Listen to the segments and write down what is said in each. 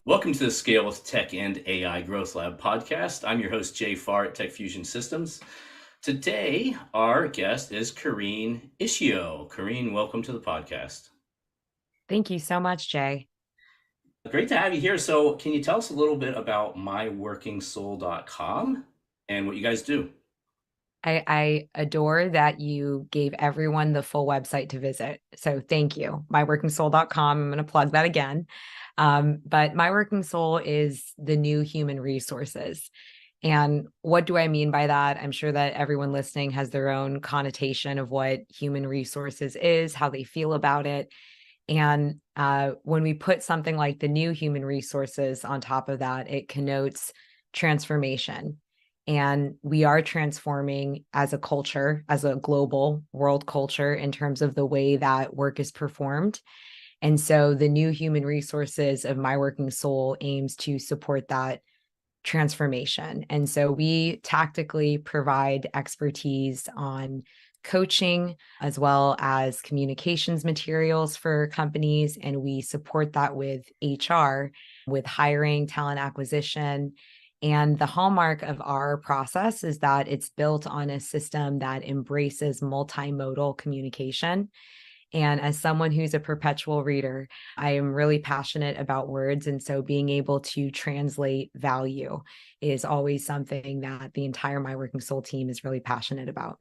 Welcome to the Scale with Tech and AI Growth Lab podcast. I'm your host, Jay Farr at Tech Fusion Systems. Today, our guest is Corrine Ishio. Corrine, welcome to the podcast. Thank you so much, Jay. Great to have you here. So, can you tell us a little bit about myworkingsoul.com and what you guys do? I adore that you gave everyone the full website to visit. So thank you. Myworkingsoul.com. I'm going to plug that again. But My Working Soul is the new human resources. And what do I mean by that? I'm sure that everyone listening has their own connotation of what human resources is, how they feel about it. And when we put something like the new human resources on top of that, it connotes transformation. And we are transforming as a culture, as a global world culture, in terms of the way that work is performed. And so the new human resources of My Working Soul aims to support that transformation. And so we tactically provide expertise on coaching as well as communications materials for companies. And we support that with HR, with hiring, talent acquisition. And the hallmark of our process is that it's built on a system that embraces multimodal communication. And as someone who's a perpetual reader, I am really passionate about words. And so being able to translate value is always something that the entire My Working Soul team is really passionate about.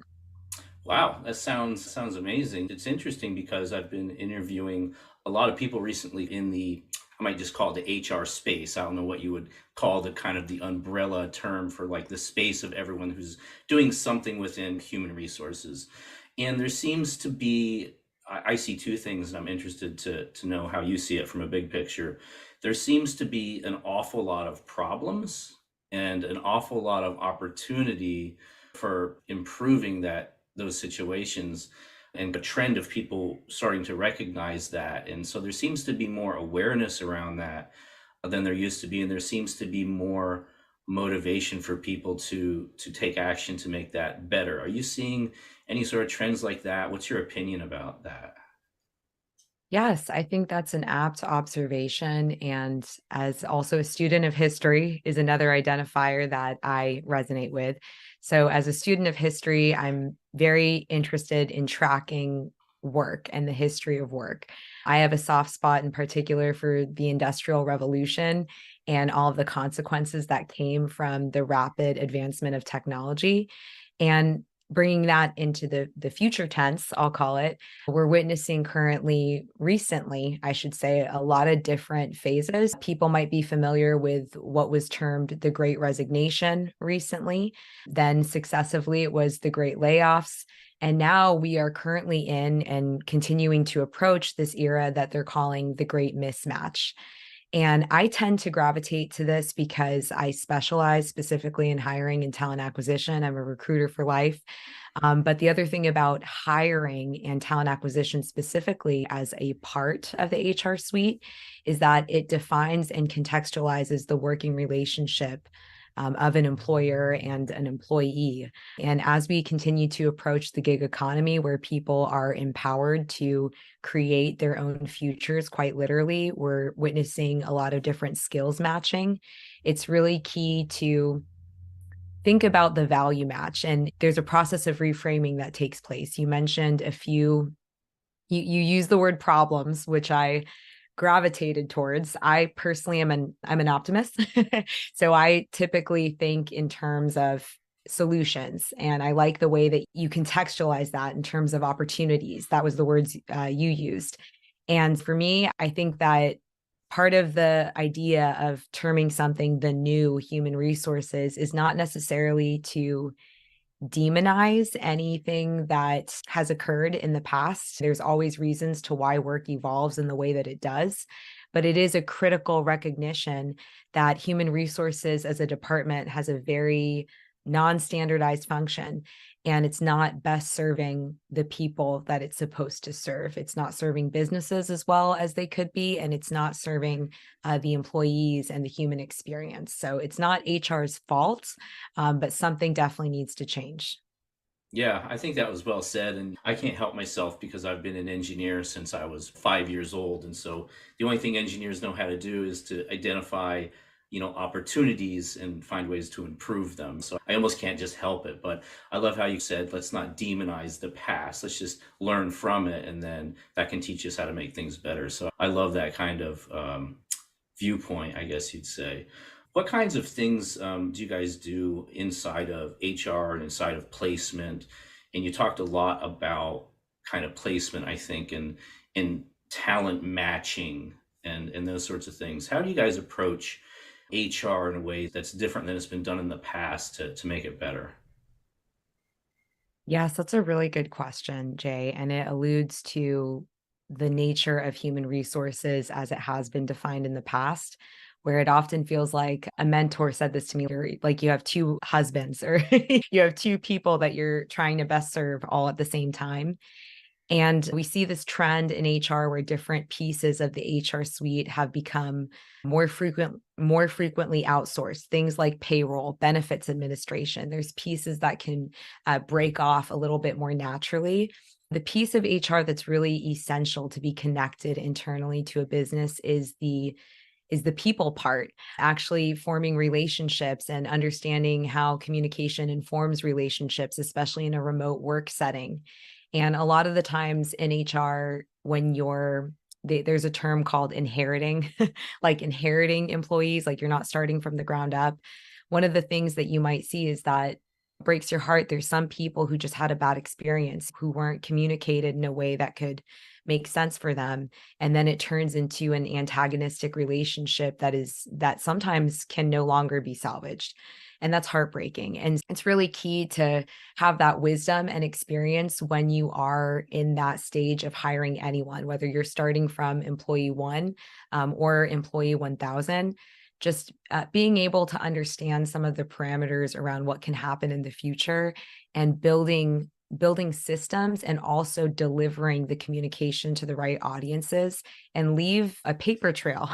Wow, that sounds amazing. It's interesting because I've been interviewing a lot of people recently in I might just call it the HR space. I don't know what you would call the kind of the umbrella term for like the space of everyone who's doing something within human resources. And there seems to be, I see two things, and I'm interested to know how you see it from a big picture. There seems to be an awful lot of problems and an awful lot of opportunity for improving those situations, and a trend of people starting to recognize that. And so there seems to be more awareness around that than there used to be, and there seems to be more motivation for people to take action to make that better. Are you seeing any sort of trends like that? What's your opinion about that? Yes, I think that's an apt observation. And as also a student of history is another identifier that I resonate with. So, as a student of history, I'm very interested in tracking work and the history of work. I have a soft spot in particular for the Industrial Revolution and all of the consequences that came from the rapid advancement of technology. And bringing that into the future tense, I'll call it, we're witnessing currently, recently, I should say, a lot of different phases. People might be familiar with what was termed the Great Resignation recently. Then successively, it was the Great Layoffs. And now we are currently in and continuing to approach this era that they're calling the Great Mismatch. And I tend to gravitate to this because I specialize specifically in hiring and talent acquisition. I'm a recruiter for life. But the other thing about hiring and talent acquisition specifically as a part of the HR suite is that it defines and contextualizes the working relationship of an employer and an employee. And as we continue to approach the gig economy, where people are empowered to create their own futures, quite literally, we're witnessing a lot of different skills matching. It's really key to think about the value match. And there's a process of reframing that takes place. You mentioned a few, you use the word problems, which I gravitated towards. I personally I'm an optimist. So I typically think in terms of solutions, and I like the way that you contextualize that in terms of opportunities. That was the words you used. And for me, I think that part of the idea of terming something the new human resources is not necessarily to demonize anything that has occurred in the past. There's always reasons to why work evolves in the way that it does, but it is a critical recognition that human resources as a department has a very non-standardized function, and it's not best serving the people that it's supposed to serve. It's not serving businesses as well as they could be, and it's not serving the employees and the human experience. So it's not HR's fault, but something definitely needs to change. Yeah, I think that was well said. And I can't help myself because I've been an engineer since I was 5 years old. And so the only thing engineers know how to do is to identify, opportunities and find ways to improve them. So I almost can't just help it. But I love how you said, let's not demonize the past. Let's just learn from it. And then that can teach us how to make things better. So I love that kind of viewpoint, I guess you'd say. What kinds of things do you guys do inside of HR and inside of placement? And you talked a lot about kind of placement, I think, and talent matching and those sorts of things. How do you guys approach HR in a way that's different than it's been done in the past to make it better? Yes, that's a really good question, Jay. And it alludes to the nature of human resources as it has been defined in the past, where it often feels like a mentor said this to me, like you have two husbands or you have two people that you're trying to best serve all at the same time. And we see this trend in HR where different pieces of the HR suite have become more frequently outsourced. Things like payroll, benefits administration. There's pieces that can break off a little bit more naturally. The piece of HR that's really essential to be connected internally to a business is the people part, actually forming relationships and understanding how communication informs relationships, especially in a remote work setting. And a lot of the times in HR, when there's a term called inheriting, like inheriting employees, like you're not starting from the ground up. One of the things that you might see is that breaks your heart. There's some people who just had a bad experience, who weren't communicated in a way that could make sense for them, and then it turns into an antagonistic relationship that sometimes can no longer be salvaged, and that's heartbreaking. And it's really key to have that wisdom and experience when you are in that stage of hiring anyone, whether you're starting from employee one, or employee 1000. Just being able to understand some of the parameters around what can happen in the future, and building systems, and also delivering the communication to the right audiences, and leave a paper trail,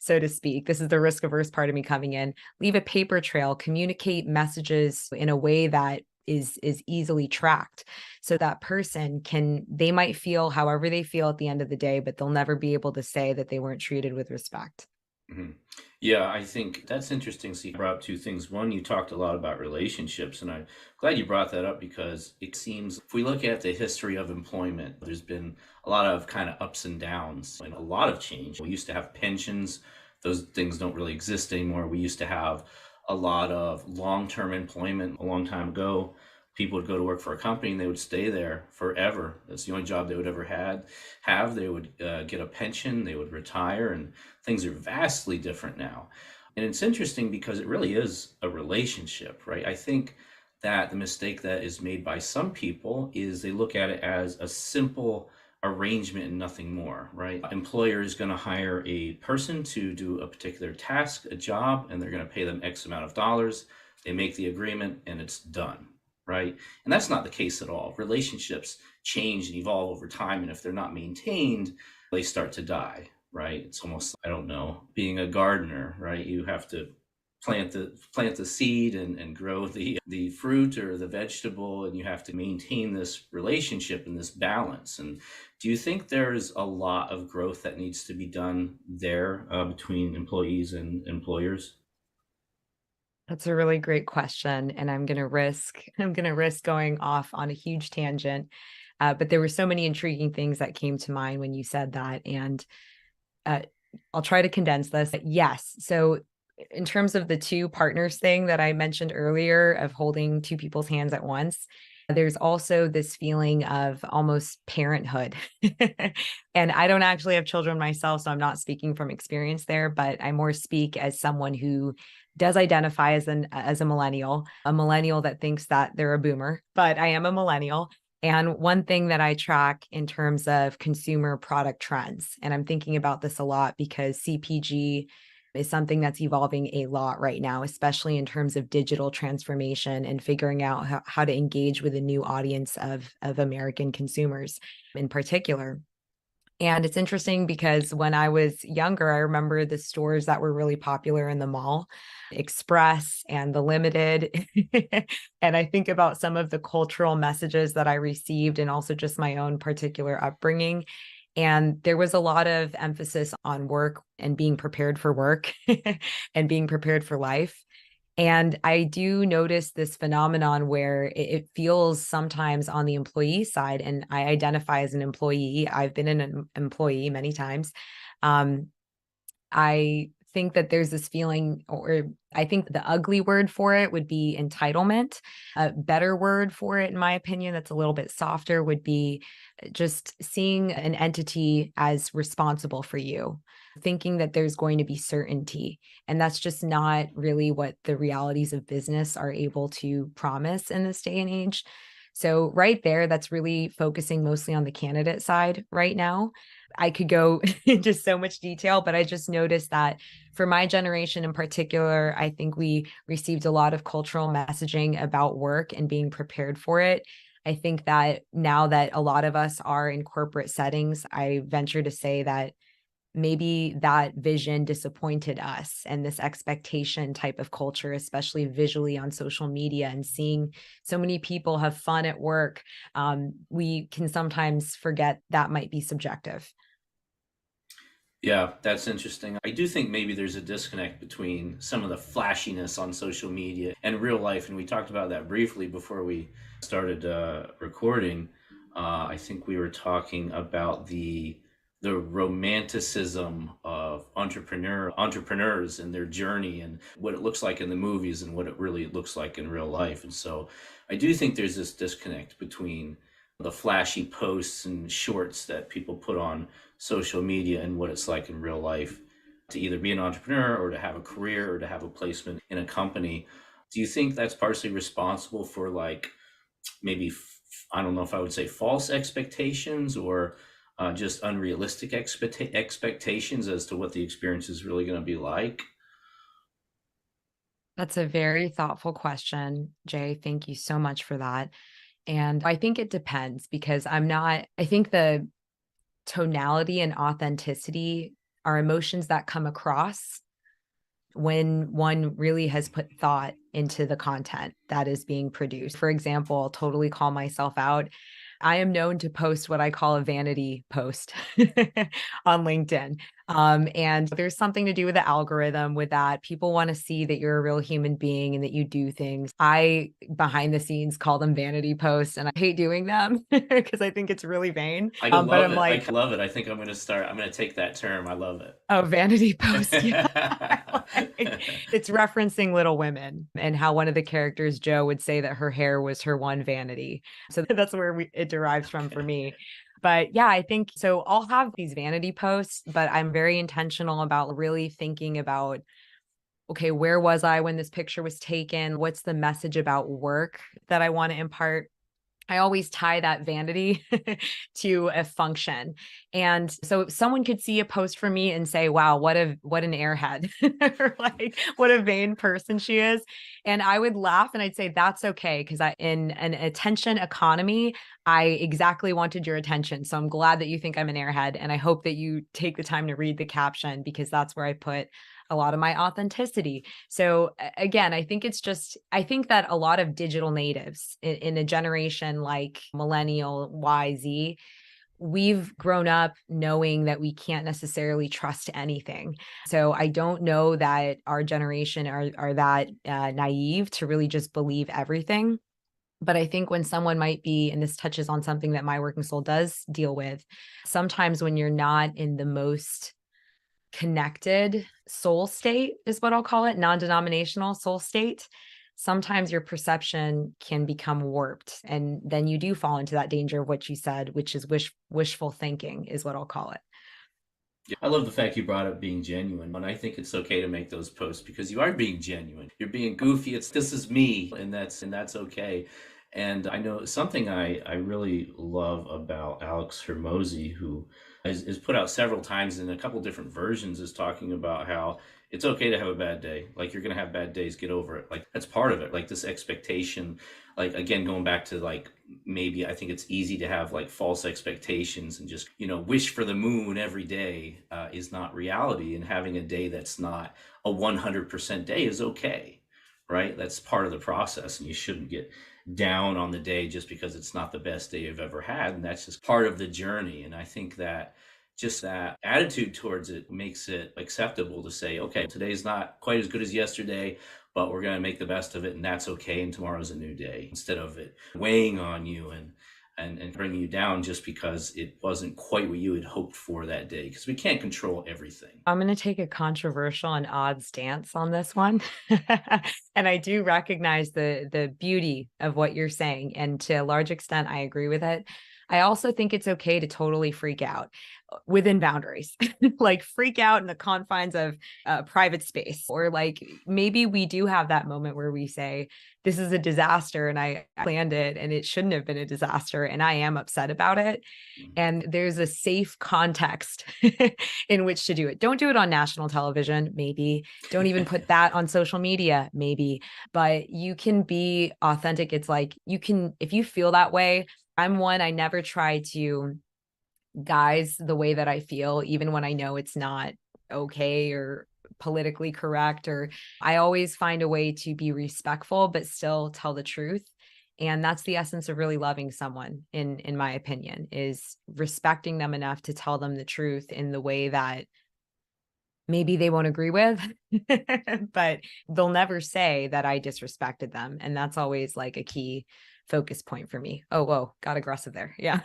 so to speak. This is the risk averse part of me coming in. Leave a paper trail, communicate messages in a way that is easily tracked, so that person can, they might feel however they feel at the end of the day, but they'll never be able to say that they weren't treated with respect. Mhm. Yeah, I think that's interesting. So you brought up two things. One, you talked a lot about relationships, and I'm glad you brought that up because it seems if we look at the history of employment, there's been a lot of kind of ups and downs and a lot of change. We used to have pensions, those things don't really exist anymore. We used to have a lot of long-term employment a long time ago. People would go to work for a company and they would stay there forever. That's the only job they would ever have. They would get a pension, they would retire, and things are vastly different now. And it's interesting because it really is a relationship, right? I think that the mistake that is made by some people is they look at it as a simple arrangement and nothing more, right? Employer is going to hire a person to do a particular task, a job, and they're going to pay them X amount of dollars. They make the agreement and it's done, right? And that's not the case at all. Relationships change and evolve over time, and if they're not maintained, they start to die, right? It's almost, I don't know, being a gardener, right? You have to plant the seed and grow the fruit or the vegetable, and you have to maintain this relationship and this balance. And do you think there's a lot of growth that needs to be done there between employees and employers? That's a really great question, and I'm gonna risk going off on a huge tangent. But there were so many intriguing things that came to mind when you said that, and uh, I'll try to condense this. Yes, so in terms of the two partners thing that I mentioned earlier of holding two people's hands at once, there's also this feeling of almost parenthood. And I don't actually have children myself, so I'm not speaking from experience there, but I more speak as someone who does identify as a millennial that thinks that they're a boomer, but I am a millennial. And one thing that I track in terms of consumer product trends, and I'm thinking about this a lot because CPG is something that's evolving a lot right now, especially in terms of digital transformation and figuring out how to engage with a new audience of American consumers in particular. And it's interesting because when I was younger, I remember the stores that were really popular in the mall, Express and the Limited. And I think about some of the cultural messages that I received and also just my own particular upbringing. And there was a lot of emphasis on work and being prepared for work and being prepared for life. And I do notice this phenomenon where it feels sometimes on the employee side, and I identify as an employee. I've been an employee many times. Um, I think that there's this feeling, or I think the ugly word for it would be entitlement. A better word for it, in my opinion, that's a little bit softer, would be just seeing an entity as responsible for you, thinking that there's going to be certainty. And that's just not really what the realities of business are able to promise in this day and age. So, right there, that's really focusing mostly on the candidate side right now. I could go into so much detail, but I just noticed that for my generation in particular, I think we received a lot of cultural messaging about work and being prepared for it. I think that now that a lot of us are in corporate settings, I venture to say that maybe that vision disappointed us, and this expectation type of culture, especially visually on social media and seeing so many people have fun at work, we can sometimes forget that might be subjective. Yeah, that's interesting. I do think maybe there's a disconnect between some of the flashiness on social media and real life. And we talked about that briefly before we started recording. I think we were talking about the romanticism of entrepreneurs and their journey and what it looks like in the movies and what it really looks like in real life. And so I do think there's this disconnect between the flashy posts and shorts that people put on social media and what it's like in real life to either be an entrepreneur or to have a career or to have a placement in a company. Do you think that's partially responsible for like maybe I don't know if I would say false expectations or just unrealistic expectations as to what the experience is really going to be like? That's a very thoughtful question, Jay. Thank you so much for that. And I think it depends because I think the tonality and authenticity are emotions that come across when one really has put thought into the content that is being produced. For example, I'll totally call myself out. I am known to post what I call a vanity post on LinkedIn. And there's something to do with the algorithm with that. People want to see that you're a real human being and that you do things. I, behind the scenes, call them vanity posts, and I hate doing them because I think it's really vain. I But love I'm it. I like, love it. I think I'm going to take that term. I love oh, vanity post. Yeah. it. It's referencing Little Women and how one of the characters, Joe, would say that her hair was her one vanity. So that's where it derives from for Okay. me. But yeah, I think so. I'll have these vanity posts, but I'm very intentional about really thinking about, okay, where was I when this picture was taken? What's the message about work that I want to impart? I always tie that vanity to a function. And so someone could see a post from me and say, wow, what an airhead, or like what a vain person she is. And I would laugh and I'd say, that's okay. Cause in an attention economy, I exactly wanted your attention. So I'm glad that you think I'm an airhead. And I hope that you take the time to read the caption because that's where I put a lot of my authenticity. So again, I think that a lot of digital natives in a generation like millennial YZ, we've grown up knowing that we can't necessarily trust anything. So I don't know that our generation are that naive to really just believe everything. But I think when someone might be, and this touches on something that my working soul does deal with, sometimes when you're not in the most connected soul state is what I'll call it, non-denominational soul state, sometimes your perception can become warped. And then you do fall into that danger of what you said, which is wishful thinking is what I'll call it. Yeah, I love the fact you brought up being genuine, and I think it's okay to make those posts because you are being genuine. You're being goofy. It's this is me, and that's okay. And I know something I really love about Alex Hermosi, who is put out several times in a couple different versions, is talking about how it's okay to have a bad day. Like, you're gonna have bad days, get over it. Like, that's part of it. Like, this expectation, like, again, going back to, like, maybe I think it's easy to have like false expectations and just, wish for the moon every day, is not reality. And having a day that's not a 100% day is okay, right? That's part of the process, and you shouldn't get down on the day just because it's not the best day you've ever had. And that's just part of the journey. And I think that just that attitude towards it makes it acceptable to say, okay, today's not quite as good as yesterday, but we're going to make the best of it, and that's okay. And tomorrow's a new day, instead of it weighing on you and bringing you down just because it wasn't quite what you had hoped for that day, because we can't control everything. I'm going to take a controversial and odd stance on this one. And I do recognize the beauty of what you're saying, and to a large extent I agree with it. I also think it's okay to totally freak out within boundaries. Like, freak out in the confines of private space, or like maybe we do have that moment where we say, this is a disaster and I planned it and it shouldn't have been a disaster and I am upset about it, and there's a safe context in which to do it. Don't do it on national television, maybe. Don't even put that on social media, maybe. But you can be authentic. It's like, you can, if you feel that way, I'm one, I never try to guise the way that I feel, even when I know it's not okay or politically correct, or I always find a way to be respectful but still tell the truth. And that's the essence of really loving someone, in my opinion, is respecting them enough to tell them the truth in the way that maybe they won't agree with, but they'll never say that I disrespected them. And that's always like a key focus point for me. Oh, whoa, got aggressive there. Yeah.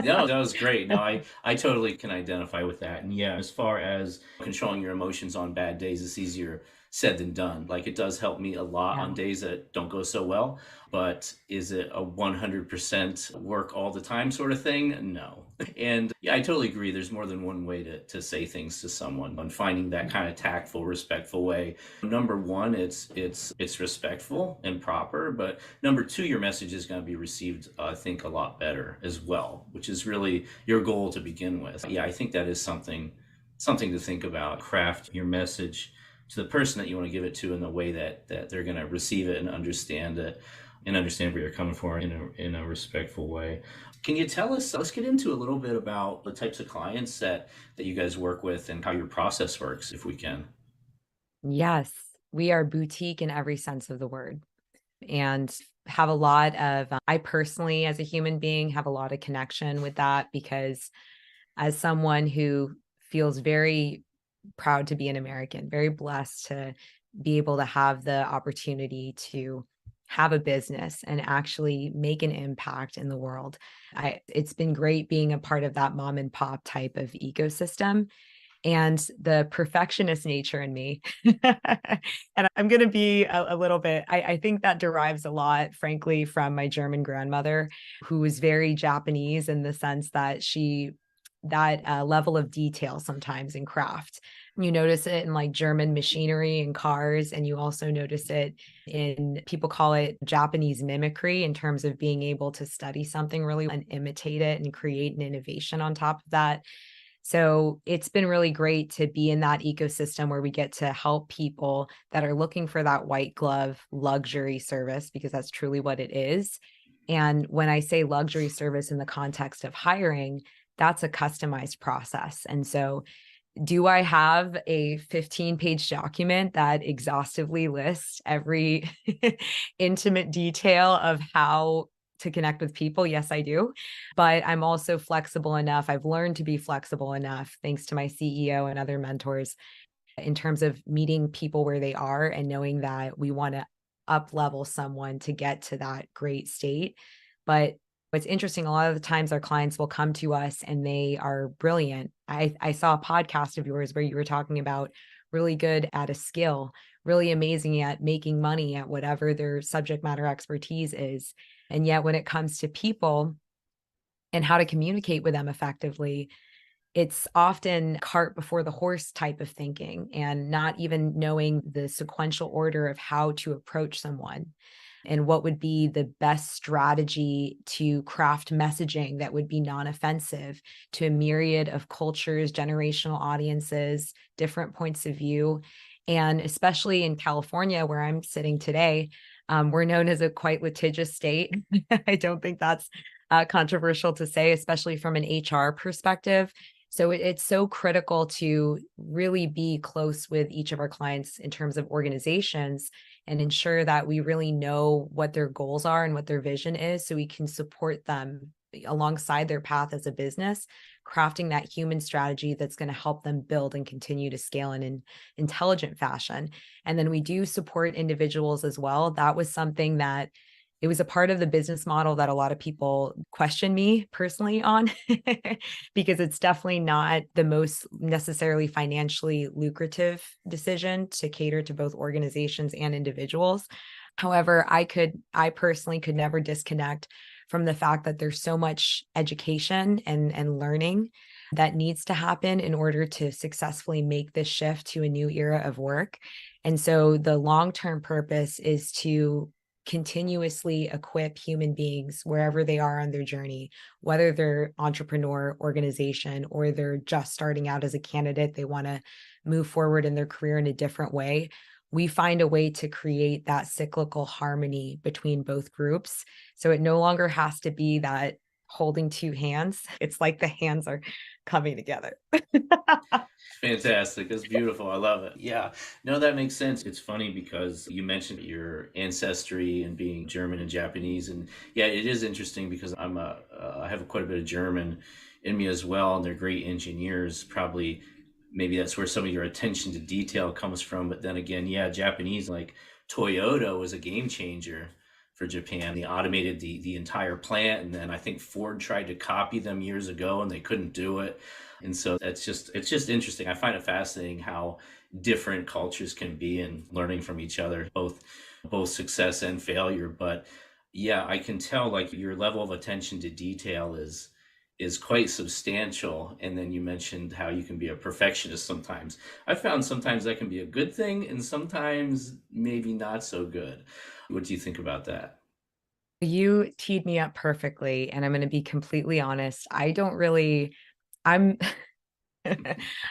No, that was great. No, I totally can identify with that. And yeah, as far as controlling your emotions on bad days, it's easier said than done. Like, it does help me a lot on Yeah. days that don't go so well, but is it a 100% work all the time sort of thing? No. And yeah, I totally agree. There's more than one way to say things to someone, and finding that kind of tactful, respectful way. Number one, it's respectful and proper, but number two, your message is going to be received, I think, a lot better as well, which is really your goal to begin with. Yeah, I think that is something to think about. Craft your message to the person that you want to give it to in the way that they're going to receive it and understand it, and understand where you're coming from in a respectful way. Can you tell us, let's get into a little bit about the types of clients that you guys work with and how your process works, if we can. Yes, we are boutique in every sense of the word, and have a lot of, I personally, as a human being, have a lot of connection with that, because as someone who feels very proud to be an American, very blessed to be able to have the opportunity to have a business and actually make an impact in the world. It's been great being a part of that mom and pop type of ecosystem, and the perfectionist nature in me. And I'm going to be a little bit, I think that derives a lot, frankly, from my German grandmother, who was very Japanese in the sense that that level of detail sometimes in craft. You notice it in like German machinery and cars, and you also notice it in, people call it Japanese mimicry, in terms of being able to study something really and imitate it and create an innovation on top of that. So it's been really great to be in that ecosystem where we get to help people that are looking for that white glove luxury service, because that's truly what it is. And when I say luxury service in the context of hiring, that's a customized process. And so, do I have a 15-page document that exhaustively lists every intimate detail of how to connect with people? Yes, I do. But I'm also flexible enough. I've learned to be flexible enough, thanks to my CEO and other mentors, in terms of meeting people where they are and knowing that we want to up level someone to get to that great state. But what's interesting, a lot of the times our clients will come to us and they are brilliant. I saw a podcast of yours where you were talking about really good at a skill, really amazing at making money at whatever their subject matter expertise is. And yet when it comes to people and how to communicate with them effectively, it's often cart before the horse type of thinking, and not even knowing the sequential order of how to approach someone. and what would be the best strategy to craft messaging that would be non-offensive to a myriad of cultures, generational audiences, different points of view. And especially in California, where I'm sitting today, we're known as a quite litigious state. I don't think that's controversial to say, especially from an HR perspective. So it's so critical to really be close with each of our clients in terms of organizations and ensure that we really know what their goals are and what their vision is so we can support them alongside their path as a business, crafting that human strategy that's going to help them build and continue to scale in an intelligent fashion. And then we do support individuals as well. That was something that it was a part of the business model that a lot of people question me personally on because it's definitely not the most necessarily financially lucrative decision to cater to both organizations and individuals. However, I personally could never disconnect from the fact that there's so much education and learning that needs to happen in order to successfully make this shift to a new era of work. And so the long-term purpose is to continuously equip human beings wherever they are on their journey, whether they're entrepreneur, organization, or they're just starting out as a candidate, they want to move forward in their career in a different way. We find a way to create that cyclical harmony between both groups. So it no longer has to be that holding two hands. It's like the hands are coming together. Fantastic. That's beautiful. I love it. Yeah. No, that makes sense. It's funny because you mentioned your ancestry and being German and Japanese. And yeah, it is interesting because I have quite a bit of German in me as well. And they're great engineers. Probably maybe that's where some of your attention to detail comes from. But then again, yeah, Japanese, like Toyota was a game changer for Japan. They automated the entire plant. And then I think Ford tried to copy them years ago and they couldn't do it. And so it's just interesting. I find it fascinating how different cultures can be and learning from each other, both success and failure. But yeah, I can tell like your level of attention to detail is quite substantial. And then you mentioned how you can be a perfectionist sometimes. I found sometimes that can be a good thing and sometimes maybe not so good. What do you think about that? You teed me up perfectly, and I'm going to be completely honest. I don't really, I'm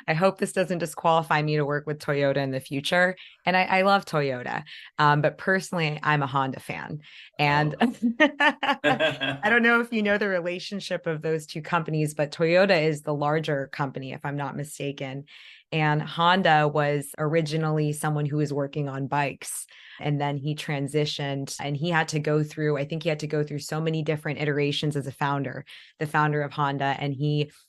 I hope this doesn't disqualify me to work with Toyota in the future. And I love Toyota. But personally, I'm a Honda fan. And Oh. I don't know if you know the relationship of those two companies, but Toyota is the larger company, if I'm not mistaken. And Honda was originally someone who was working on bikes. And then he transitioned and he had to go through, I think he had to go through so many different iterations as a founder, the founder of Honda. And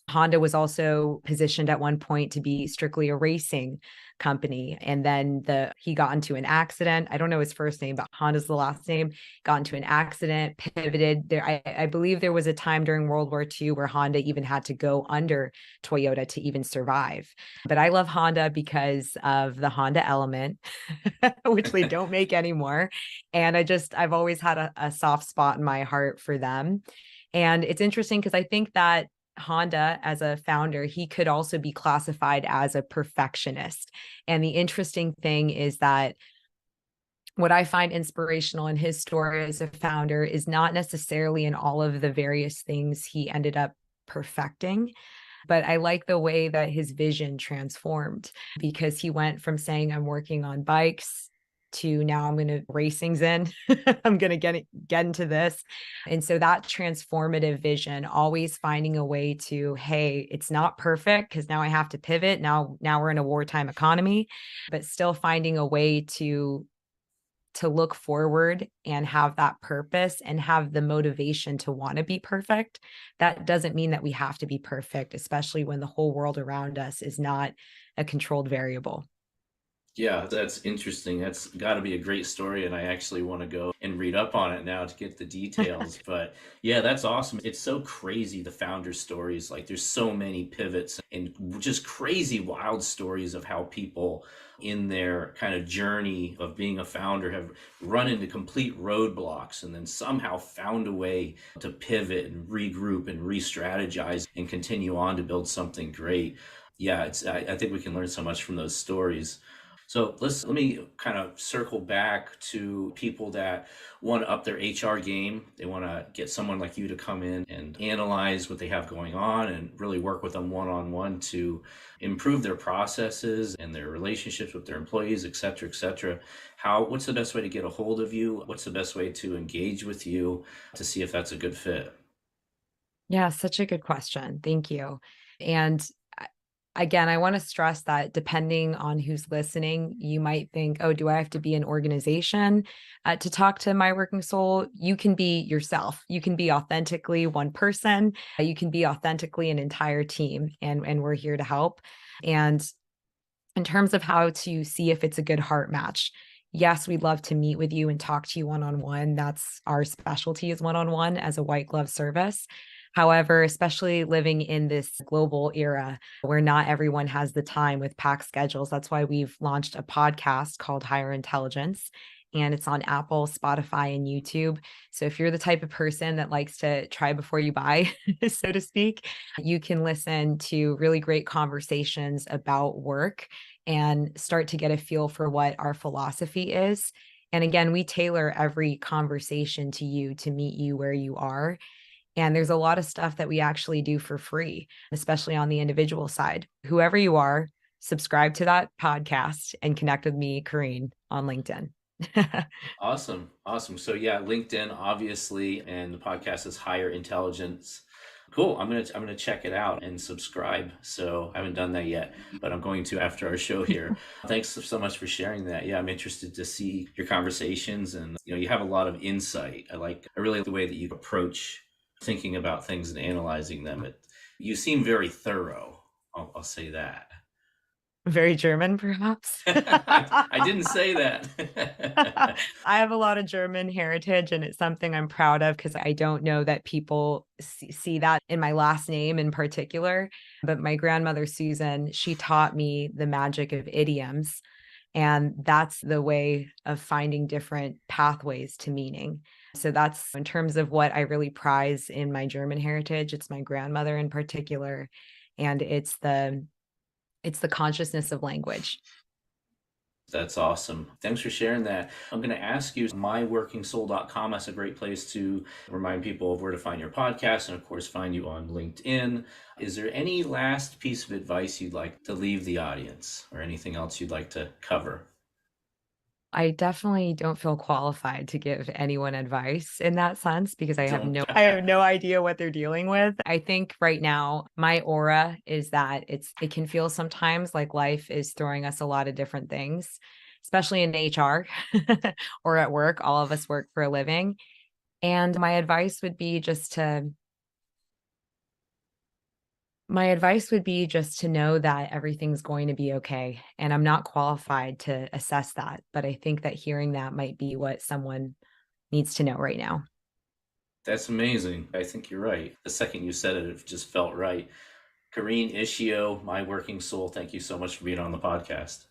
Honda was also positioned at one point to be strictly a racing company. And then he got into an accident. I don't know his first name, but Honda's the last name. Got into an accident, pivoted. I believe there was a time during World War II where Honda even had to go under Toyota to even survive. But I love Honda because of the Honda Element, which they don't make anymore. And I've always had a soft spot in my heart for them. And it's interesting because I think that Honda, as a founder, he could also be classified as a perfectionist. And the interesting thing is that what I find inspirational in his story as a founder is not necessarily in all of the various things he ended up perfecting, but I like the way that his vision transformed because he went from saying, I'm working on bikes to now I'm going to racing's in. I'm going to get into this. And so that transformative vision, always finding a way to, hey, it's not perfect because now I have to pivot. Now we're in a wartime economy, but still finding a way to look forward and have that purpose and have the motivation to want to be perfect. That doesn't mean that we have to be perfect, especially when the whole world around us is not a controlled variable. Yeah, that's interesting. That's got to be a great story, and I actually want to go and read up on it now to get the details. But yeah, that's awesome. It's so crazy, the founder stories. Like, there's so many pivots and just crazy, wild stories of how people in their kind of journey of being a founder have run into complete roadblocks and then somehow found a way to pivot and regroup and re-strategize and continue on to build something great. Yeah, I think we can learn so much from those stories. So let me kind of circle back to people that want to up their HR game. They want to get someone like you to come in and analyze what they have going on and really work with them one on one to improve their processes and their relationships with their employees, et cetera, et cetera. What's the best way to get a hold of you? What's the best way to engage with you to see if that's a good fit? Yeah, such a good question. Thank you. And I- again, I want to stress that depending on who's listening, you might think, oh, do I have to be an organization to talk to my working soul? You can be yourself. You can be authentically one person. You can be authentically an entire team, and we're here to help. And in terms of how to see if it's a good heart match, yes, we'd love to meet with you and talk to you one on one. That's our specialty, is one on one as a white glove service. However, especially living in this global era where not everyone has the time with packed schedules, that's why we've launched a podcast called Higher Intelligence. And it's on Apple, Spotify, and YouTube. So if you're the type of person that likes to try before you buy, so to speak, you can listen to really great conversations about work and start to get a feel for what our philosophy is. And again, we tailor every conversation to you to meet you where you are. And there's a lot of stuff that we actually do for free, especially on the individual side. Whoever you are, subscribe to that podcast and connect with me, Corrine, on LinkedIn. Awesome. Awesome. So yeah, LinkedIn obviously, and the podcast is Higher Intelligence. Cool. I'm gonna check it out and subscribe. So I haven't done that yet, but I'm going to after our show here. Thanks so much for sharing that. Yeah, I'm interested to see your conversations, and you have a lot of insight. I really like the way that you approach thinking about things and analyzing them. You seem very thorough. I'll say that. Very German, perhaps. I didn't say I that. have a lot of German heritage, and it's something I'm proud of because I don't know that people see that in my last name in particular. But my grandmother, Susan, she taught me the magic of idioms. And that's the way of finding different pathways to meaning. So that's in terms of what I really prize in my German heritage. It's my grandmother in particular, and it's the consciousness of language. That's awesome. Thanks for sharing that. I'm going to ask you myworkingsoul.com. That's a great place to remind people of where to find your podcast and, of course, find you on LinkedIn. Is there any last piece of advice you'd like to leave the audience or anything else you'd like to cover? I definitely don't feel qualified to give anyone advice in that sense because I have Don't. no I have no idea what they're dealing with. I think right now my aura is that it can feel sometimes like life is throwing us a lot of different things, especially in HR or at work. All of us work for a living. And my advice would be just to know that everything's going to be okay. And I'm not qualified to assess that, but I think that hearing that might be what someone needs to know right now. That's amazing. I think you're right. The second you said it, it just felt right. Corrine, Ishio, My Working Soul, thank you so much for being on the podcast.